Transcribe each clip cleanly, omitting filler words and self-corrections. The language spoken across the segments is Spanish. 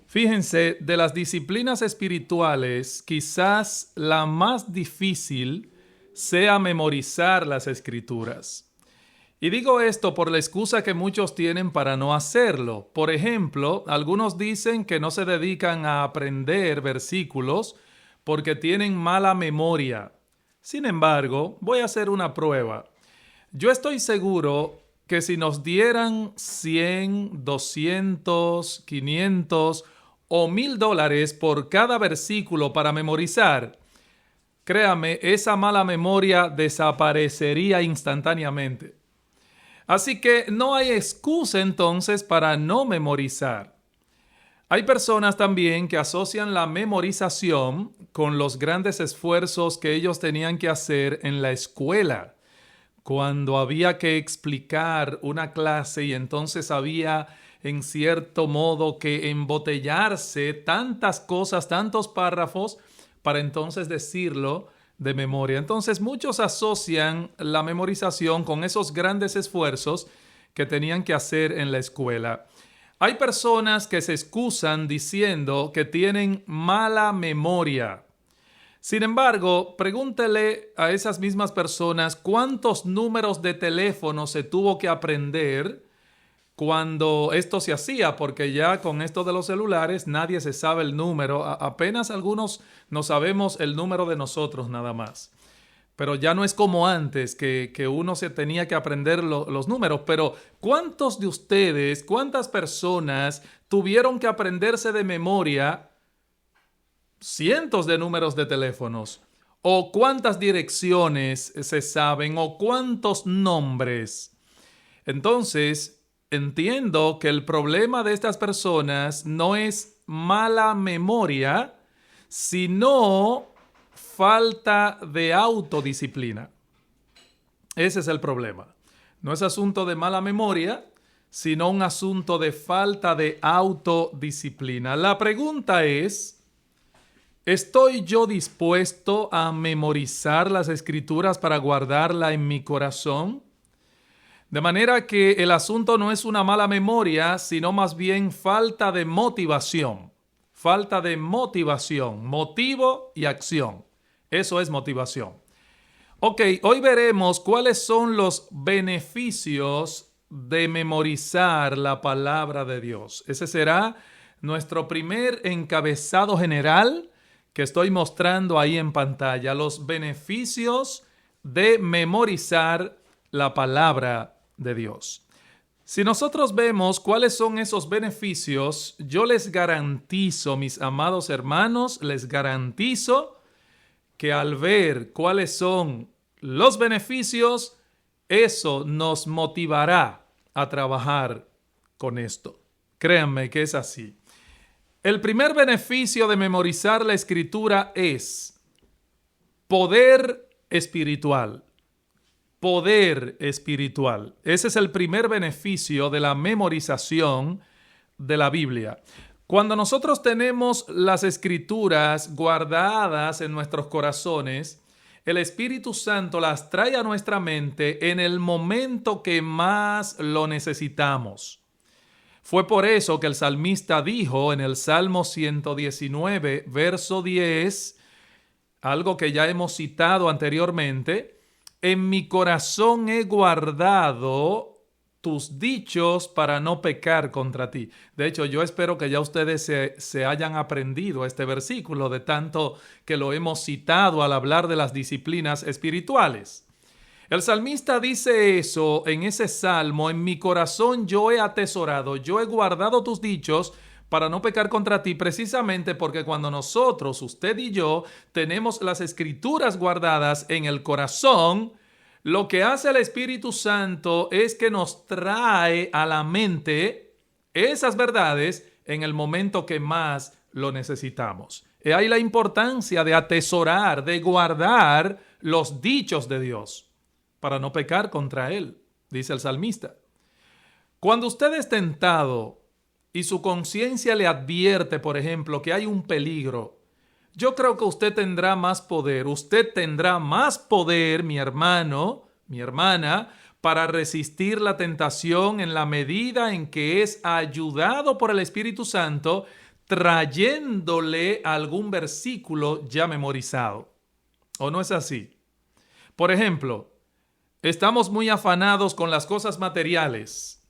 Fíjense, de las disciplinas espirituales, quizás la más difícil sea memorizar las escrituras. Y digo esto por la excusa que muchos tienen para no hacerlo. Por ejemplo, algunos dicen que no se dedican a aprender versículos porque tienen mala memoria. Sin embargo, voy a hacer una prueba. Yo estoy seguro que si nos dieran 100, 200, 500 o $1000 por cada versículo para memorizar, créame, esa mala memoria desaparecería instantáneamente. Así que no hay excusa entonces para no memorizar. Hay personas también que asocian la memorización con los grandes esfuerzos que ellos tenían que hacer en la escuela, cuando había que explicar una clase y entonces había en cierto modo que embotellarse tantas cosas, tantos párrafos, para entonces decirlo de memoria. Entonces muchos asocian la memorización con esos grandes esfuerzos que tenían que hacer en la escuela. Hay personas que se excusan diciendo que tienen mala memoria. Sin embargo, pregúntele a esas mismas personas cuántos números de teléfono se tuvo que aprender cuando esto se hacía, porque ya con esto de los celulares nadie se sabe el número, apenas algunos no sabemos el número de nosotros nada más. Pero ya no es como antes, que uno se tenía que aprender los números. Pero ¿cuántos de ustedes, cuántas personas tuvieron que aprenderse de memoria cientos de números de teléfonos? ¿O cuántas direcciones se saben? ¿O cuántos nombres? Entonces, entiendo que el problema de estas personas no es mala memoria, sino falta de autodisciplina. Ese es el problema. No es asunto de mala memoria, sino un asunto de falta de autodisciplina. La pregunta es, ¿estoy yo dispuesto a memorizar las escrituras para guardarla en mi corazón? De manera que el asunto no es una mala memoria, sino más bien falta de motivación. Falta de motivación, motivo y acción. Eso es motivación. Ok, hoy veremos cuáles son los beneficios de memorizar la palabra de Dios. Ese será nuestro primer encabezado general que estoy mostrando ahí en pantalla. Los beneficios de memorizar la palabra de Dios. Si nosotros vemos cuáles son esos beneficios, yo les garantizo, mis amados hermanos, les garantizo que al ver cuáles son los beneficios, eso nos motivará a trabajar con esto. Créanme que es así. El primer beneficio de memorizar la escritura es poder espiritual. Poder espiritual. Ese es el primer beneficio de la memorización de la Biblia. Cuando nosotros tenemos las escrituras guardadas en nuestros corazones, el Espíritu Santo las trae a nuestra mente en el momento que más lo necesitamos. Fue por eso que el salmista dijo en el Salmo 119, verso 10, algo que ya hemos citado anteriormente: en mi corazón he guardado tus dichos para no pecar contra ti. De hecho, yo espero que ya ustedes se hayan aprendido este versículo de tanto que lo hemos citado al hablar de las disciplinas espirituales. El salmista dice eso en ese salmo: en mi corazón yo he atesorado, yo he guardado tus dichos para no pecar contra ti, precisamente porque cuando nosotros, usted y yo, tenemos las escrituras guardadas en el corazón, lo que hace el Espíritu Santo es que nos trae a la mente esas verdades en el momento que más lo necesitamos. Y ahí la importancia de atesorar, de guardar los dichos de Dios para no pecar contra Él, dice el salmista. Cuando usted es tentado y su conciencia le advierte, por ejemplo, que hay un peligro, yo creo que usted tendrá más poder. Usted tendrá más poder, mi hermano, mi hermana, para resistir la tentación en la medida en que es ayudado por el Espíritu Santo, trayéndole algún versículo ya memorizado. ¿O no es así? Por ejemplo, estamos muy afanados con las cosas materiales.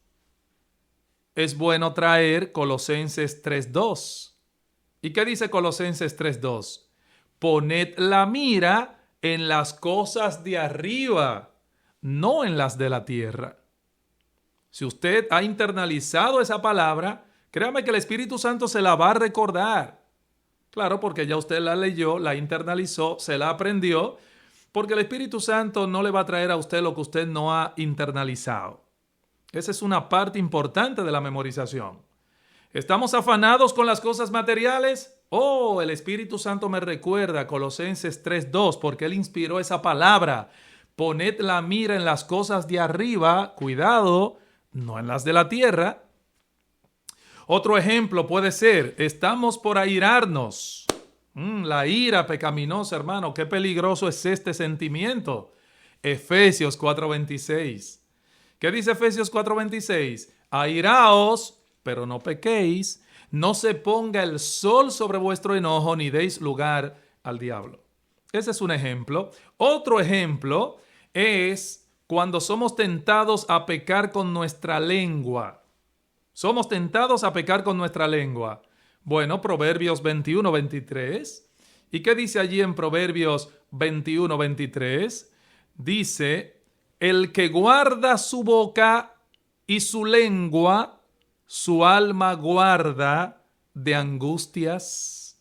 Es bueno traer Colosenses 3:2. ¿Y qué dice Colosenses 3:2? Poned la mira en las cosas de arriba, no en las de la tierra. Si usted ha internalizado esa palabra, créame que el Espíritu Santo se la va a recordar. Claro, porque ya usted la leyó, la internalizó, se la aprendió, porque el Espíritu Santo no le va a traer a usted lo que usted no ha internalizado. Esa es una parte importante de la memorización. ¿Estamos afanados con las cosas materiales? Oh, el Espíritu Santo me recuerda Colosenses 3:2, porque Él inspiró esa palabra. Poned la mira en las cosas de arriba, cuidado, no en las de la tierra. Otro ejemplo puede ser, estamos por airarnos. La ira pecaminosa, hermano, qué peligroso es este sentimiento. Efesios 4:26. ¿Qué dice Efesios 4:26? Airaos, pero no pequéis, no se ponga el sol sobre vuestro enojo, ni deis lugar al diablo. Ese es un ejemplo. Otro ejemplo es cuando somos tentados a pecar con nuestra lengua. Somos tentados a pecar con nuestra lengua. Bueno, Proverbios 21:23. ¿Y qué dice allí en Proverbios 21:23? Dice, el que guarda su boca y su lengua, su alma guarda de angustias.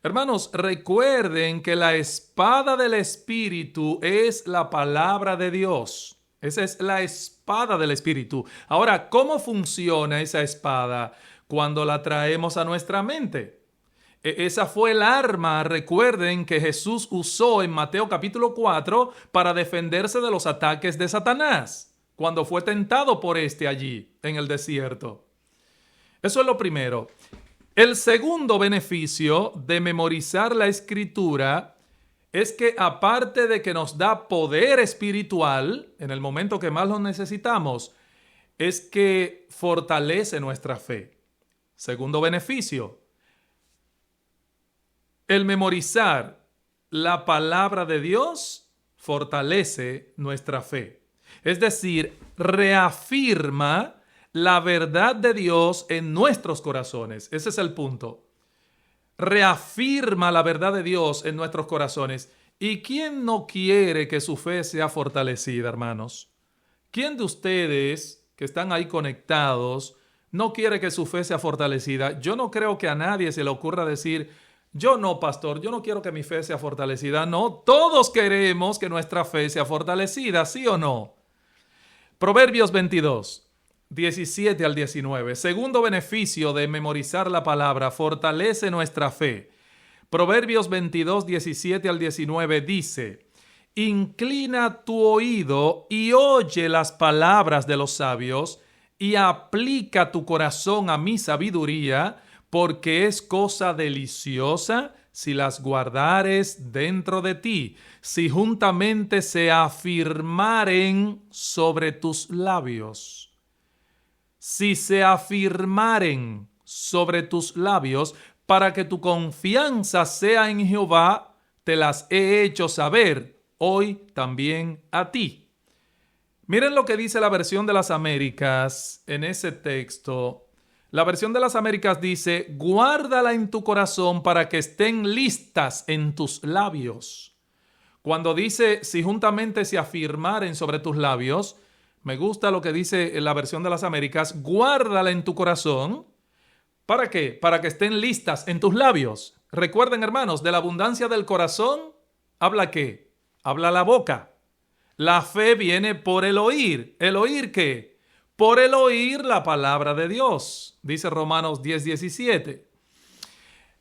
Hermanos, recuerden que la espada del Espíritu es la palabra de Dios. Esa es la espada del Espíritu. Ahora, ¿cómo funciona esa espada cuando la traemos a nuestra mente? Esa fue el arma, recuerden, que Jesús usó en Mateo capítulo 4 para defenderse de los ataques de Satanás, cuando fue tentado por allí, en el desierto. Eso es lo primero. El segundo beneficio de memorizar la Escritura es que, aparte de que nos da poder espiritual en el momento que más lo necesitamos, es que fortalece nuestra fe. Segundo beneficio, el memorizar la palabra de Dios fortalece nuestra fe. Es decir, reafirma la verdad de Dios en nuestros corazones. Ese es el punto. Reafirma la verdad de Dios en nuestros corazones. ¿Y quién no quiere que su fe sea fortalecida, hermanos? ¿Quién de ustedes que están ahí conectados no quiere que su fe sea fortalecida? Yo no creo que a nadie se le ocurra decir, yo no, pastor, yo no quiero que mi fe sea fortalecida. No, todos queremos que nuestra fe sea fortalecida, ¿sí o no? Proverbios 22, 17 al 19. Segundo beneficio de memorizar la palabra, fortalece nuestra fe. Proverbios 22, 17 al 19 dice, inclina tu oído y oye las palabras de los sabios y aplica tu corazón a mi sabiduría, porque es cosa deliciosa si las guardares dentro de ti, si juntamente se afirmaren sobre tus labios. Si se afirmaren sobre tus labios, para que tu confianza sea en Jehová, te las he hecho saber hoy también a ti. Miren lo que dice la versión de las Américas en ese texto. La versión de las Américas dice, guárdala en tu corazón para que estén listas en tus labios. Cuando dice, si juntamente se afirmaren sobre tus labios, me gusta lo que dice la versión de las Américas, guárdala en tu corazón. ¿Para qué? Para que estén listas en tus labios. Recuerden, hermanos, de la abundancia del corazón, ¿habla qué? Habla la boca. La fe viene por el oír. ¿El oír qué? Por el oír la palabra de Dios, dice Romanos 10:17.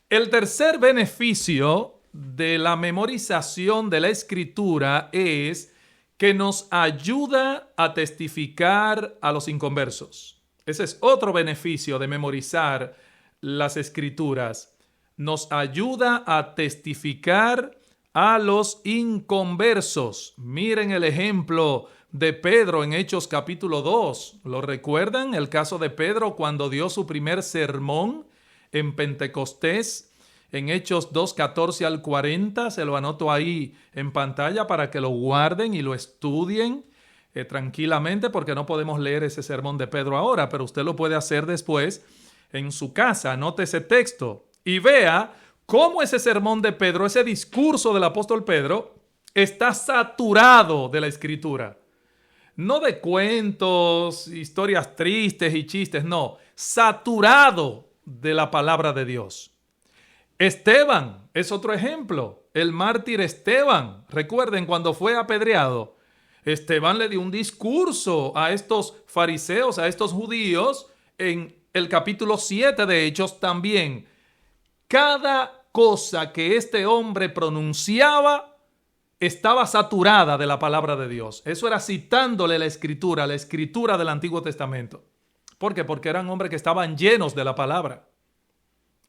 El tercer beneficio de la memorización de la Escritura es que nos ayuda a testificar a los inconversos. Ese es otro beneficio de memorizar las Escrituras. Nos ayuda a testificar a los inconversos. Miren el ejemplo de Pedro en Hechos capítulo 2. ¿Lo recuerdan? El caso de Pedro cuando dio su primer sermón en Pentecostés, en Hechos 2:14 al 40. Se lo anoto ahí en pantalla para que lo guarden y lo estudien tranquilamente, porque no podemos leer ese sermón de Pedro ahora, pero usted lo puede hacer después en su casa. Anote ese texto y vea cómo ese sermón de Pedro, ese discurso del apóstol Pedro, está saturado de la Escritura. No de cuentos, historias tristes y chistes, no. Saturado de la palabra de Dios. Esteban es otro ejemplo. El mártir Esteban. Recuerden cuando fue apedreado. Esteban le dio un discurso a estos fariseos, a estos judíos, en el capítulo 7 de Hechos también. Cada cosa que este hombre pronunciaba estaba saturada de la palabra de Dios. Eso era citándole la escritura del Antiguo Testamento. ¿Por qué? Porque eran hombres que estaban llenos de la palabra.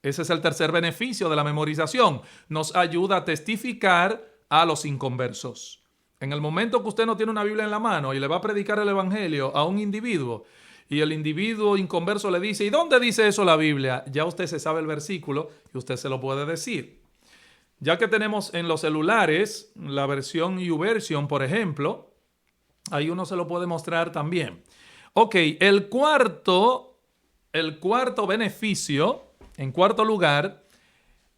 Ese es el tercer beneficio de la memorización. Nos ayuda a testificar a los inconversos. En el momento que usted no tiene una Biblia en la mano y le va a predicar el evangelio a un individuo, y el individuo inconverso le dice, ¿y dónde dice eso la Biblia? Ya usted se sabe el versículo y usted se lo puede decir. Ya que tenemos en los celulares la versión YouVersion, por ejemplo, ahí uno se lo puede mostrar también. Ok, el cuarto beneficio, en cuarto lugar,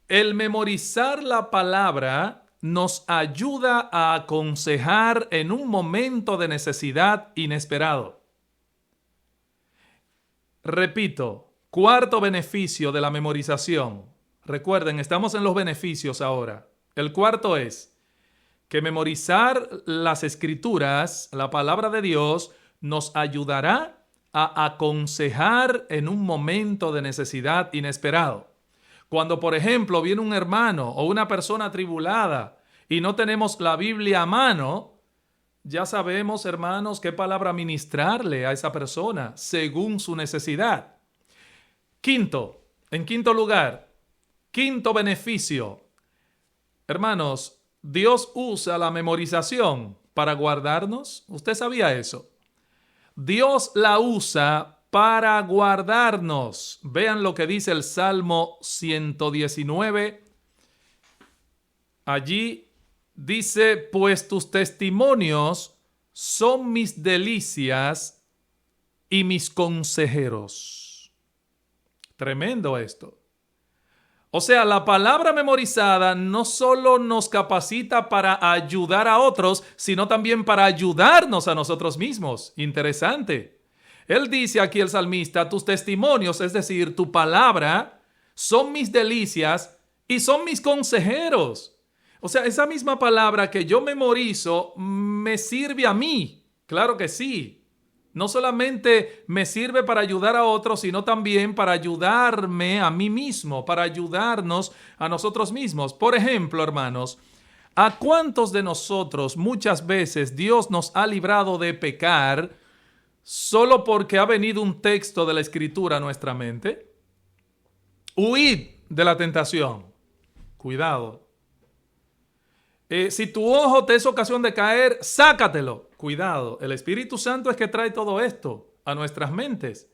el memorizar la palabra nos ayuda a aconsejar en un momento de necesidad inesperado. Repito, cuarto beneficio de la memorización. Recuerden, estamos en los beneficios ahora. El cuarto es que memorizar las escrituras, la palabra de Dios, nos ayudará a aconsejar en un momento de necesidad inesperado. Cuando, por ejemplo, viene un hermano o una persona atribulada y no tenemos la Biblia a mano, ya sabemos, hermanos, qué palabra ministrarle a esa persona según su necesidad. En quinto lugar, quinto beneficio. Hermanos, Dios usa la memorización para guardarnos. ¿Usted sabía eso? Dios la usa para guardarnos. Vean lo que dice el Salmo 119. Allí dice, pues tus testimonios son mis delicias y mis consejeros. Tremendo esto. O sea, la palabra memorizada no solo nos capacita para ayudar a otros, sino también para ayudarnos a nosotros mismos. Interesante. Él dice aquí el salmista, tus testimonios, es decir, tu palabra, son mis delicias y son mis consejeros. O sea, esa misma palabra que yo memorizo me sirve a mí. Claro que sí. No solamente me sirve para ayudar a otros, sino también para ayudarme a mí mismo, para ayudarnos a nosotros mismos. Por ejemplo, hermanos, ¿a cuántos de nosotros muchas veces Dios nos ha librado de pecar solo porque ha venido un texto de la Escritura a nuestra mente? Huid de la tentación. Cuidado. Si tu ojo te es ocasión de caer, sácatelo. Cuidado, el Espíritu Santo es que trae todo esto a nuestras mentes.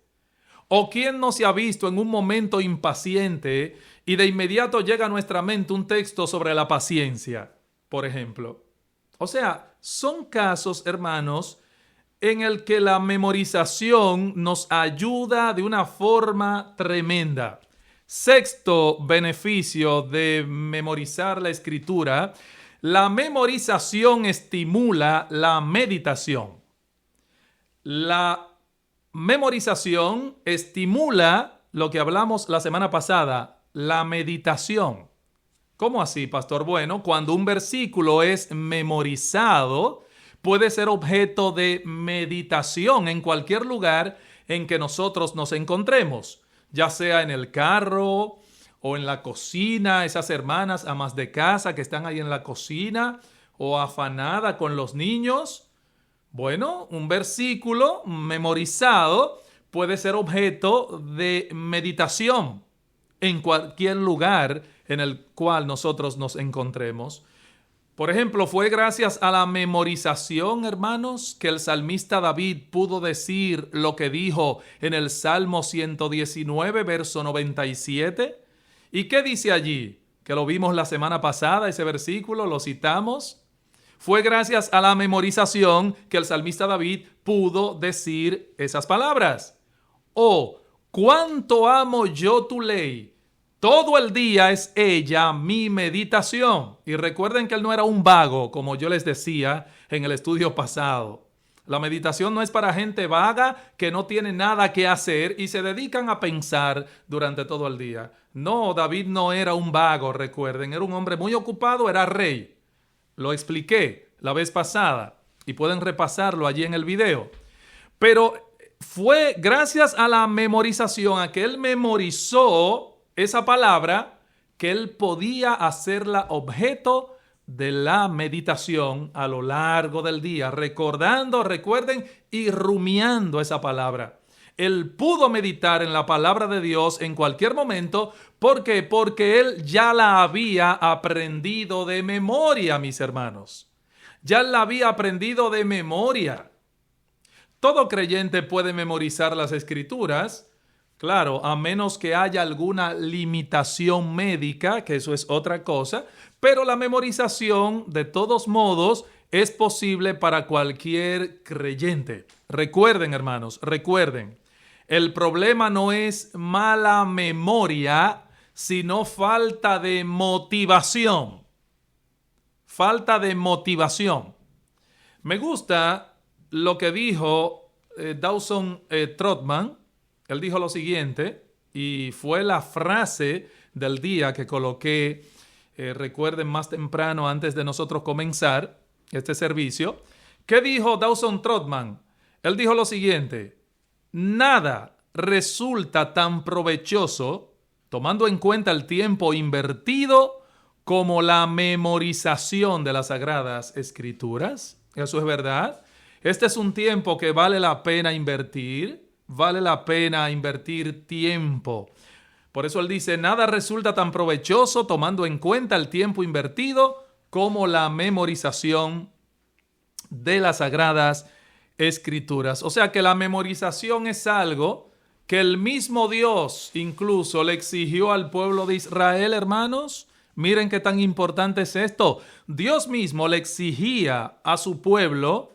¿O quién no se ha visto en un momento impaciente y de inmediato llega a nuestra mente un texto sobre la paciencia, por ejemplo? O sea, son casos, hermanos, en el que la memorización nos ayuda de una forma tremenda. Sexto beneficio de memorizar la Escritura: la memorización estimula la meditación. La memorización estimula lo que hablamos la semana pasada, la meditación. ¿Cómo así, pastor? Bueno, cuando un versículo es memorizado, puede ser objeto de meditación en cualquier lugar en que nosotros nos encontremos, ya sea en el carro o en la cocina, esas hermanas amas de casa que están ahí en la cocina o afanada con los niños. Bueno, un versículo memorizado puede ser objeto de meditación en cualquier lugar en el cual nosotros nos encontremos. Por ejemplo, fue gracias a la memorización, hermanos, que el salmista David pudo decir lo que dijo en el Salmo 119, verso 97. ¿Y qué dice allí? Que lo vimos la semana pasada, ese versículo, lo citamos. Fue gracias a la memorización que el salmista David pudo decir esas palabras. Oh, cuánto amo yo tu ley. Todo el día es ella mi meditación. Y recuerden que él no era un vago, como yo les decía en el estudio pasado. La meditación no es para gente vaga que no tiene nada que hacer y se dedican a pensar durante todo el día. No, David no era un vago, recuerden. Era un hombre muy ocupado, era rey. Lo expliqué la vez pasada y pueden repasarlo allí en el video. Pero fue gracias a la memorización, a que él memorizó esa palabra, que él podía hacerla objeto de la meditación a lo largo del día, recordando, recuerden, y rumiando esa palabra. Él pudo meditar en la palabra de Dios en cualquier momento. ¿Por qué? Porque él ya la había aprendido de memoria, mis hermanos. Ya la había aprendido de memoria. Todo creyente puede memorizar las escrituras, claro, a menos que haya alguna limitación médica, que eso es otra cosa, pero la memorización, de todos modos, es posible para cualquier creyente. Recuerden, hermanos, recuerden, el problema no es mala memoria, sino falta de motivación. Falta de motivación. Me gusta lo que dijo Dawson Trotman. Él dijo lo siguiente, y fue la frase del día que coloqué, recuerden, más temprano antes de nosotros comenzar este servicio. ¿Qué dijo Dawson Trotman? Él dijo lo siguiente: nada resulta tan provechoso, tomando en cuenta el tiempo invertido, como la memorización de las Sagradas Escrituras. Eso es verdad. Este es un tiempo que vale la pena invertir. Vale la pena invertir tiempo. Por eso él dice, nada resulta tan provechoso tomando en cuenta el tiempo invertido como la memorización de las Sagradas Escrituras. O sea que la memorización es algo que el mismo Dios incluso le exigió al pueblo de Israel, hermanos. Miren qué tan importante es esto. Dios mismo le exigía a su pueblo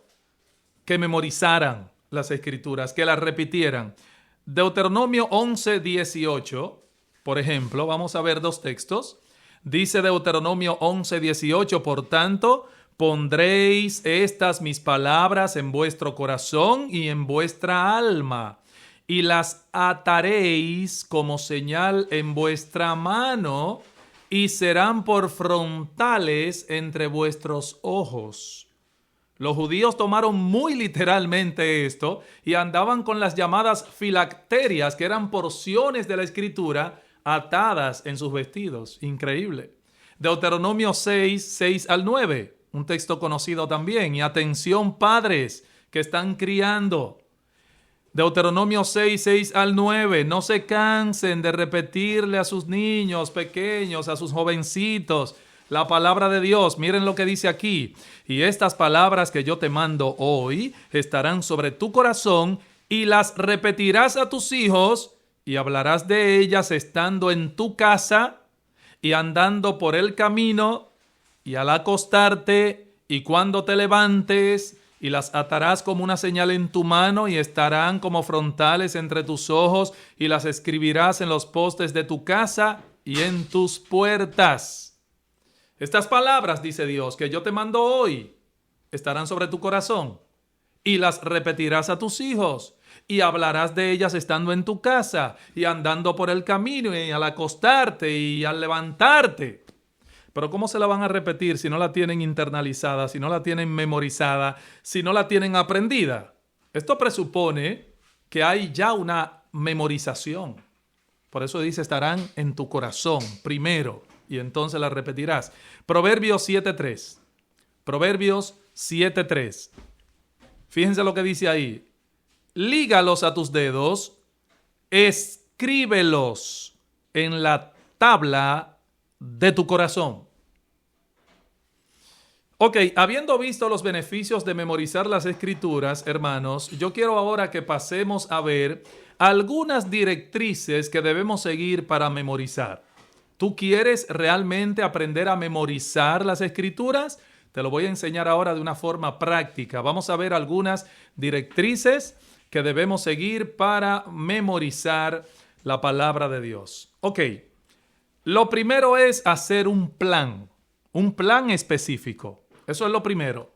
que memorizaran las escrituras, que las repitieran. Deuteronomio 11:18, por ejemplo, vamos a ver dos textos. Dice Deuteronomio 11:18, por tanto, pondréis estas mis palabras en vuestro corazón y en vuestra alma, y las ataréis como señal en vuestra mano, y serán por frontales entre vuestros ojos. Los judíos tomaron muy literalmente esto y andaban con las llamadas filacterias, que eran porciones de la escritura atadas en sus vestidos. Increíble. Deuteronomio 6 al 9, un texto conocido también. Y atención, padres que están criando. Deuteronomio 6 al 9, no se cansen de repetirle a sus niños pequeños, a sus jovencitos, la palabra de Dios. Miren lo que dice aquí. Y estas palabras que yo te mando hoy estarán sobre tu corazón y las repetirás a tus hijos y hablarás de ellas estando en tu casa y andando por el camino y al acostarte y cuando te levantes, y las atarás como una señal en tu mano y estarán como frontales entre tus ojos y las escribirás en los postes de tu casa y en tus puertas. Estas palabras, dice Dios, que yo te mando hoy, estarán sobre tu corazón y las repetirás a tus hijos y hablarás de ellas estando en tu casa y andando por el camino y al acostarte y al levantarte. Pero ¿cómo se la van a repetir si no la tienen internalizada, si no la tienen memorizada, si no la tienen aprendida? Esto presupone que hay ya una memorización. Por eso dice, estarán en tu corazón primero. Y entonces la repetirás. Proverbios 7:3. Proverbios 7:3. Fíjense lo que dice ahí. Lígalos a tus dedos, escríbelos en la tabla de tu corazón. Ok, habiendo visto los beneficios de memorizar las escrituras, hermanos, yo quiero ahora que pasemos a ver algunas directrices que debemos seguir para memorizar. ¿Tú quieres realmente aprender a memorizar las escrituras? Te lo voy a enseñar ahora de una forma práctica. Vamos a ver algunas directrices que debemos seguir para memorizar la palabra de Dios. Ok, lo primero es hacer un plan específico. Eso es lo primero.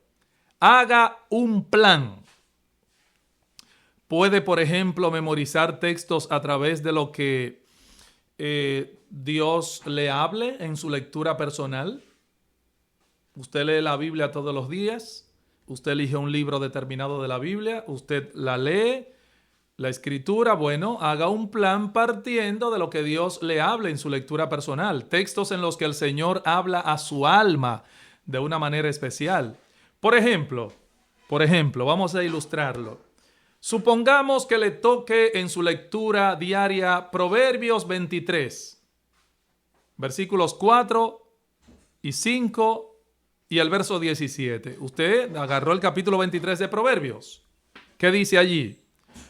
Haga un plan. Puede, por ejemplo, memorizar textos a través de lo que Dios le hable en su lectura personal. Usted lee la Biblia todos los días. Usted elige un libro determinado de la Biblia. Usted la lee. La escritura, bueno, haga un plan partiendo de lo que Dios le hable en su lectura personal. Textos en los que el Señor habla a su alma de una manera especial. Por ejemplo, vamos a ilustrarlo. Supongamos que le toque en su lectura diaria Proverbios 23, versículos 4 y 5 y el verso 17. Usted agarró el capítulo 23 de Proverbios. ¿Qué dice allí?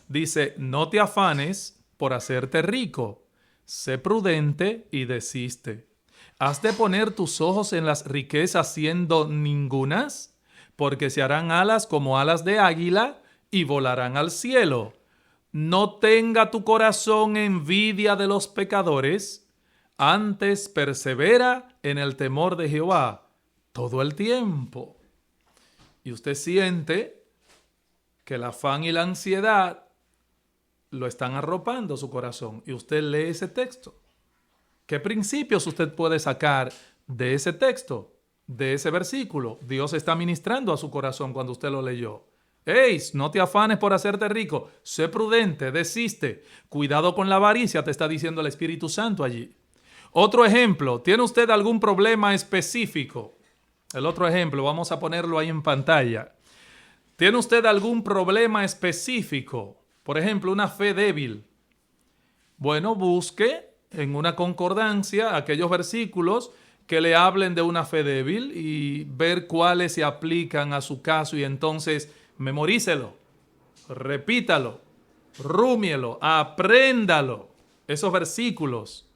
Dice, no te afanes por hacerte rico, sé prudente y desiste. ¿Has de poner tus ojos en las riquezas siendo ningunas? Porque se harán alas como alas de águila y volarán al cielo. No tenga tu corazón envidia de los pecadores, antes persevera en el temor de Jehová todo el tiempo. Y usted siente que el afán y la ansiedad lo están arropando su corazón y usted lee ese texto. ¿Qué principios usted puede sacar de ese texto, de ese versículo? Dios está ministrando a su corazón cuando usted lo leyó. ¡Ey! No te afanes por hacerte rico. Sé prudente, desiste. Cuidado con la avaricia, te está diciendo el Espíritu Santo allí. Otro ejemplo, ¿tiene usted algún problema específico? El otro ejemplo, vamos a ponerlo ahí en pantalla. ¿Tiene usted algún problema específico? Por ejemplo, una fe débil. Bueno, busque en una concordancia aquellos versículos que le hablen de una fe débil y ver cuáles se aplican a su caso y entonces memorícelo, repítalo, rúmielo, apréndalo. Esos versículos.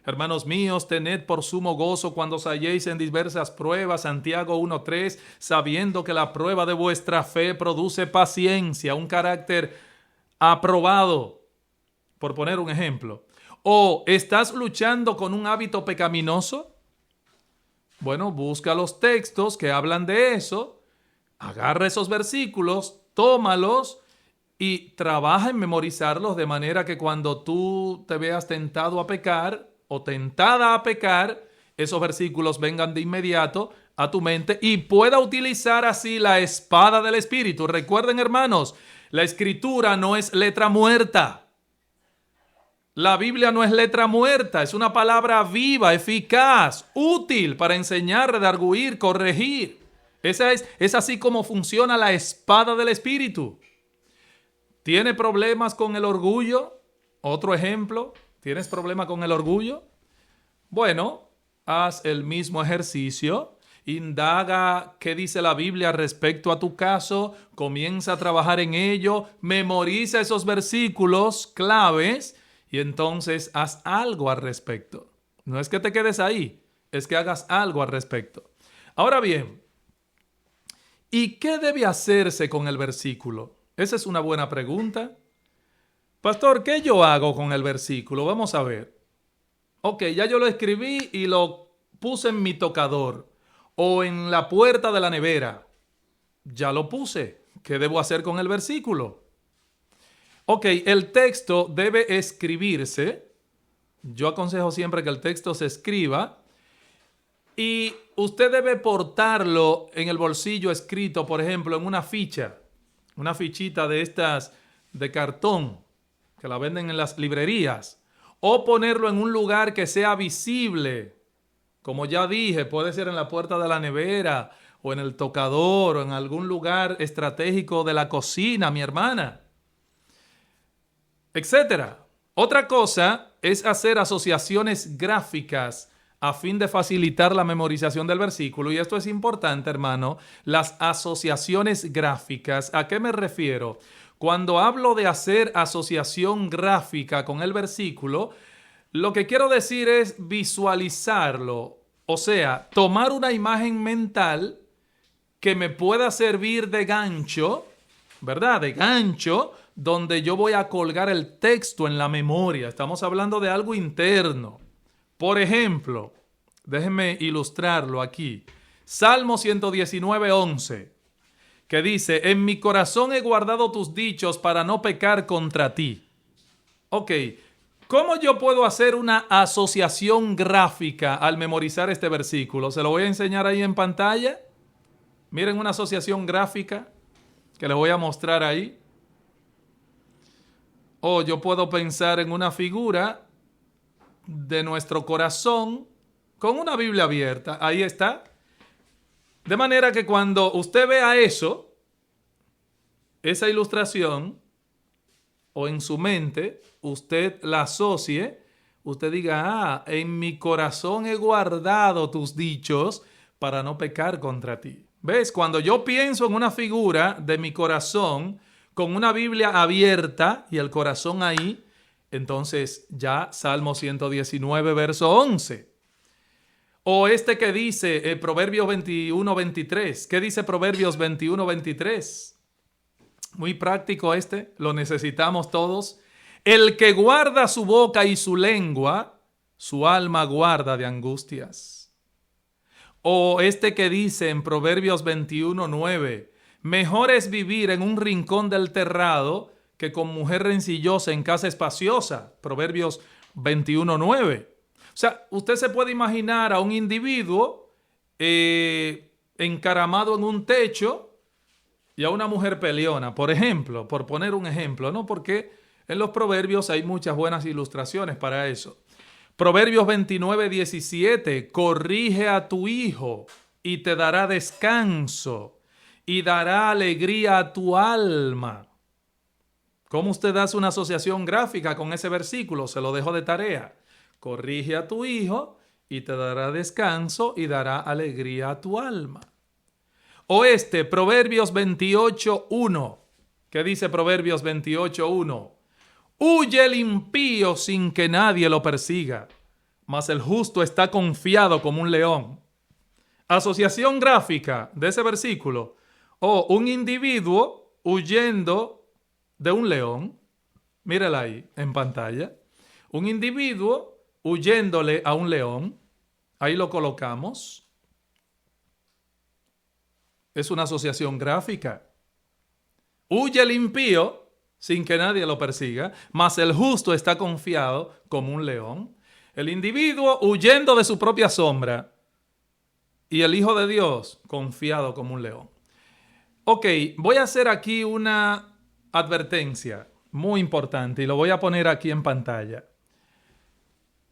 Hermanos míos, tened por sumo gozo cuando os halléis en diversas pruebas, Santiago 1:3, sabiendo que la prueba de vuestra fe produce paciencia, un carácter aprobado, por poner un ejemplo. ¿O estás luchando con un hábito pecaminoso? Bueno, busca los textos que hablan de eso, agarra esos versículos, tómalos y trabaja en memorizarlos de manera que cuando tú te veas tentado a pecar o tentada a pecar, esos versículos vengan de inmediato a tu mente y pueda utilizar así la espada del Espíritu. Recuerden, hermanos, la Escritura no es letra muerta. La Biblia no es letra muerta, es una palabra viva, eficaz, útil para enseñar, redarguir, corregir. Es así como funciona la espada del Espíritu. ¿Tiene problemas con el orgullo? Otro ejemplo, ¿tienes problema con el orgullo? Bueno, haz el mismo ejercicio. Indaga qué dice la Biblia respecto a tu caso, comienza a trabajar en ello, memoriza esos versículos claves y entonces haz algo al respecto. No es que te quedes ahí, es que hagas algo al respecto. Ahora bien, ¿y qué debe hacerse con el versículo? Esa es una buena pregunta. Pastor, ¿qué yo hago con el versículo? Vamos a ver. Ok, ya yo lo escribí y lo puse en mi tocador o en la puerta de la nevera. Ya lo puse. ¿Qué debo hacer con el versículo? Ok, el texto debe escribirse. Yo aconsejo siempre que el texto se escriba y usted debe portarlo en el bolsillo escrito, por ejemplo, en una ficha, una fichita de estas de cartón que la venden en las librerías, o ponerlo en un lugar que sea visible. Como ya dije, puede ser en la puerta de la nevera o en el tocador o en algún lugar estratégico de la cocina, mi hermana, etcétera. Otra cosa es hacer asociaciones gráficas a fin de facilitar la memorización del versículo. Y esto es importante, hermano, las asociaciones gráficas. ¿A qué me refiero? Cuando hablo de hacer asociación gráfica con el versículo, lo que quiero decir es visualizarlo. O sea, tomar una imagen mental que me pueda servir de gancho, ¿verdad? De gancho, donde yo voy a colgar el texto en la memoria. Estamos hablando de algo interno. Por ejemplo, déjenme ilustrarlo aquí. Salmo 119:11, que dice, en mi corazón he guardado tus dichos para no pecar contra ti. Ok, ¿cómo yo puedo hacer una asociación gráfica al memorizar este versículo? Se lo voy a enseñar ahí en pantalla. Miren una asociación gráfica que les voy a mostrar ahí. O yo puedo pensar en una figura de nuestro corazón con una Biblia abierta. Ahí está. De manera que cuando usted vea eso, esa ilustración, o en su mente, usted la asocie, usted diga, en mi corazón he guardado tus dichos para no pecar contra ti. ¿Ves? Cuando yo pienso en una figura de mi corazón con una Biblia abierta y el corazón ahí, entonces ya Salmo 119, verso 11. O este que dice Proverbios 21:23. ¿Qué dice Proverbios 21:23? Muy práctico este, lo necesitamos todos. El que guarda su boca y su lengua, su alma guarda de angustias. O este que dice en Proverbios 21:9, mejor es vivir en un rincón del terrado que con mujer rencillosa en casa espaciosa. Proverbios 21:9. O sea, usted se puede imaginar a un individuo encaramado en un techo y a una mujer peleona, por ejemplo, por poner un ejemplo, ¿no? Porque en los proverbios hay muchas buenas ilustraciones para eso. Proverbios 29:17, corrige a tu hijo y te dará descanso y dará alegría a tu alma. ¿Cómo usted hace una asociación gráfica con ese versículo? Se lo dejo de tarea. Corrige a tu hijo y te dará descanso y dará alegría a tu alma. O Proverbios 28:1. ¿Qué dice Proverbios 28:1? Huye el impío sin que nadie lo persiga, mas el justo está confiado como un león. Asociación gráfica de ese versículo. O un individuo huyendo de un león. Mírala ahí en pantalla. Un individuo huyéndole a un león. Ahí lo colocamos. Es una asociación gráfica. Huye el impío sin que nadie lo persiga, mas el justo está confiado como un león. El individuo huyendo de su propia sombra y el Hijo de Dios confiado como un león. Ok, voy a hacer aquí una advertencia muy importante y lo voy a poner aquí en pantalla.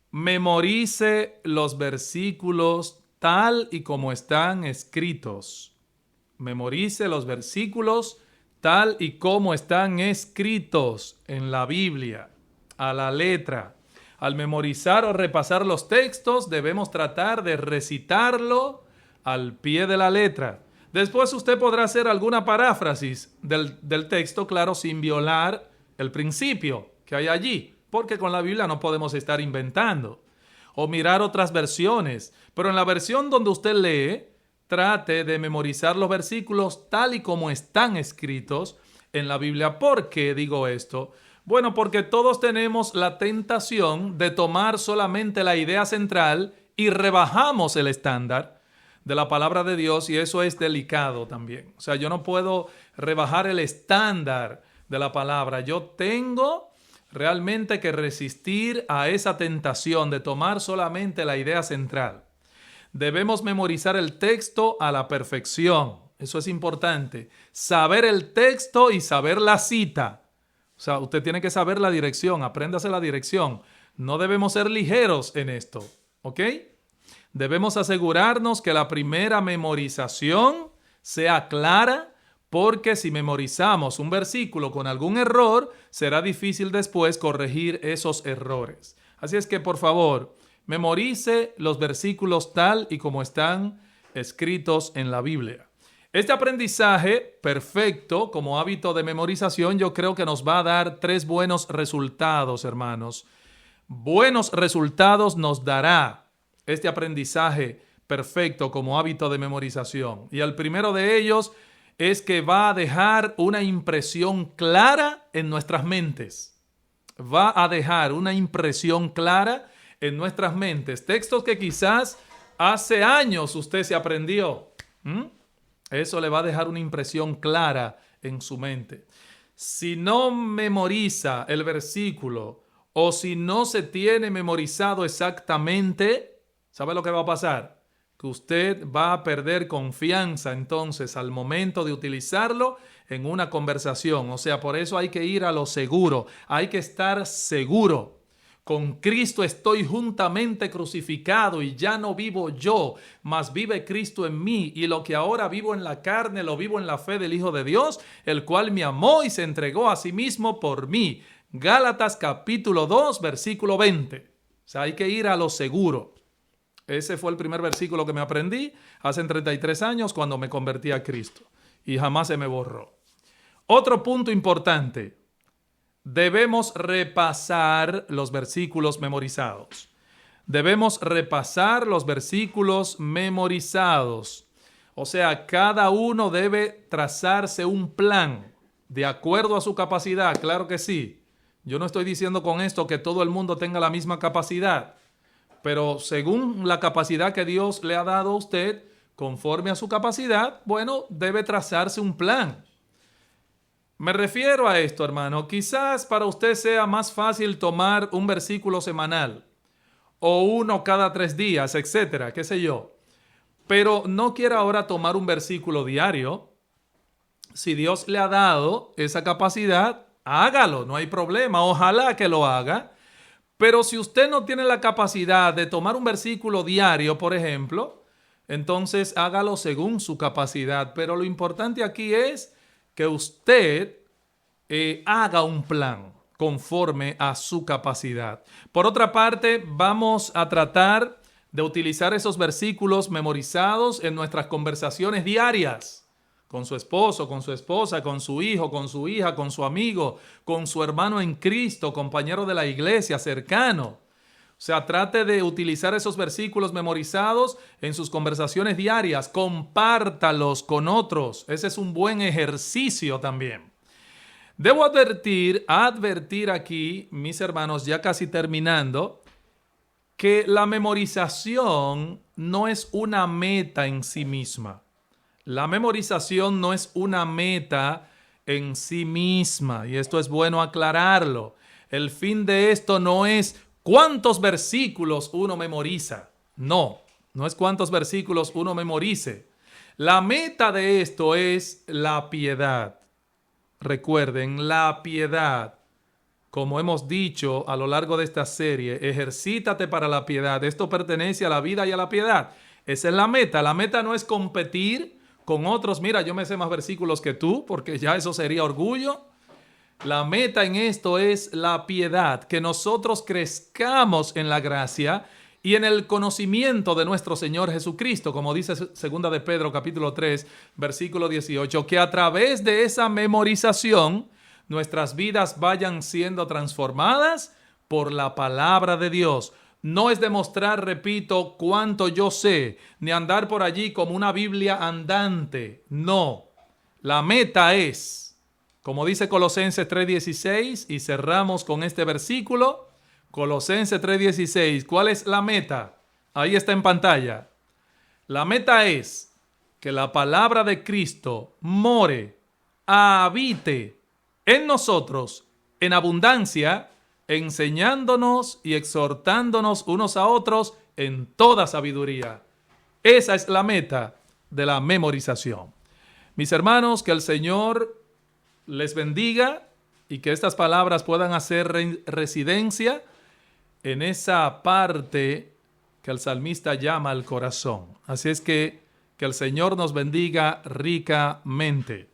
Memorice los versículos tal y como están escritos. Memorice los versículos tal y como están escritos en la Biblia, a la letra. Al memorizar o repasar los textos, debemos tratar de recitarlo al pie de la letra. Después usted podrá hacer alguna paráfrasis del texto, claro, sin violar el principio que hay allí, porque con la Biblia no podemos estar inventando. O mirar otras versiones, pero en la versión donde usted lee, trate de memorizar los versículos tal y como están escritos en la Biblia. ¿Por qué digo esto? Bueno, porque todos tenemos la tentación de tomar solamente la idea central y rebajamos el estándar de la palabra de Dios, y eso es delicado también. O sea, yo no puedo rebajar el estándar de la palabra. Yo tengo realmente que resistir a esa tentación de tomar solamente la idea central. Debemos memorizar el texto a la perfección. Eso es importante. Saber el texto y saber la cita. O sea, usted tiene que saber la dirección. Apréndase la dirección. No debemos ser ligeros en esto. ¿Ok? Debemos asegurarnos que la primera memorización sea clara, porque si memorizamos un versículo con algún error, será difícil después corregir esos errores. Así es que, por favor, Memorice los versículos tal y como están escritos en la Biblia. Este aprendizaje perfecto como hábito de memorización yo creo que nos va a dar 3 buenos resultados, hermanos. Buenos resultados nos dará este aprendizaje perfecto como hábito de memorización. Y el primero de ellos es que va a dejar una impresión clara en nuestras mentes. Va a dejar una impresión clara en nuestras mentes. Textos que quizás hace años usted se aprendió. Eso le va a dejar una impresión clara en su mente. Si no memoriza el versículo o si no se tiene memorizado exactamente, ¿sabe lo que va a pasar? Que usted va a perder confianza entonces al momento de utilizarlo en una conversación. O sea, por eso hay que ir a lo seguro, hay que estar seguro. Con Cristo estoy juntamente crucificado y ya no vivo yo, mas vive Cristo en mí, y lo que ahora vivo en la carne lo vivo en la fe del Hijo de Dios, el cual me amó y se entregó a sí mismo por mí. Gálatas capítulo 2, versículo 20. O sea, hay que ir a lo seguro. Ese fue el primer versículo que me aprendí hace 33 años cuando me convertí a Cristo y jamás se me borró. Otro punto importante. Debemos repasar los versículos memorizados. Debemos repasar los versículos memorizados. O sea, cada uno debe trazarse un plan de acuerdo a su capacidad. Claro que sí. Yo no estoy diciendo con esto que todo el mundo tenga la misma capacidad. Pero según la capacidad que Dios le ha dado a usted, conforme a su capacidad, bueno, debe trazarse un plan. Me refiero a esto, hermano. Quizás para usted sea más fácil tomar un versículo semanal o uno cada 3 días, etcétera, qué sé yo. Pero no quiera ahora tomar un versículo diario. Si Dios le ha dado esa capacidad, hágalo, no hay problema. Ojalá que lo haga. Pero si usted no tiene la capacidad de tomar un versículo diario, por ejemplo, entonces hágalo según su capacidad. Pero lo importante aquí es que usted haga un plan conforme a su capacidad. Por otra parte, vamos a tratar de utilizar esos versículos memorizados en nuestras conversaciones diarias. Con su esposo, con su esposa, con su hijo, con su hija, con su amigo, con su hermano en Cristo, compañero de la iglesia, cercano. O sea, trate de utilizar esos versículos memorizados en sus conversaciones diarias. Compártalos con otros. Ese es un buen ejercicio también. Debo advertir aquí, mis hermanos, ya casi terminando, que la memorización no es una meta en sí misma. La memorización no es una meta en sí misma, y esto es bueno aclararlo. El fin de esto no es cuántos versículos uno memoriza. No es cuántos versículos uno memorice. La meta de esto es la piedad. Recuerden, la piedad. Como hemos dicho a lo largo de esta serie, ejercítate para la piedad. Esto pertenece a la vida y a la piedad. Esa es la meta. La meta no es competir con otros. Mira, yo me sé más versículos que tú, porque ya eso sería orgullo. La meta en esto es la piedad, que nosotros crezcamos en la gracia y en el conocimiento de nuestro Señor Jesucristo, como dice 2 de Pedro capítulo 3, versículo 18, que a través de esa memorización nuestras vidas vayan siendo transformadas por la palabra de Dios. No es demostrar, repito, cuánto yo sé, ni andar por allí como una Biblia andante. No. La meta es, como dice Colosenses 3:16, y cerramos con este versículo, Colosenses 3:16. ¿Cuál es la meta? Ahí está en pantalla. La meta es que la palabra de Cristo more, habite en nosotros en abundancia, enseñándonos y exhortándonos unos a otros en toda sabiduría. Esa es la meta de la memorización. Mis hermanos, que el Señor les bendiga y que estas palabras puedan hacer residencia en esa parte que el salmista llama el corazón. Así es que el Señor nos bendiga ricamente.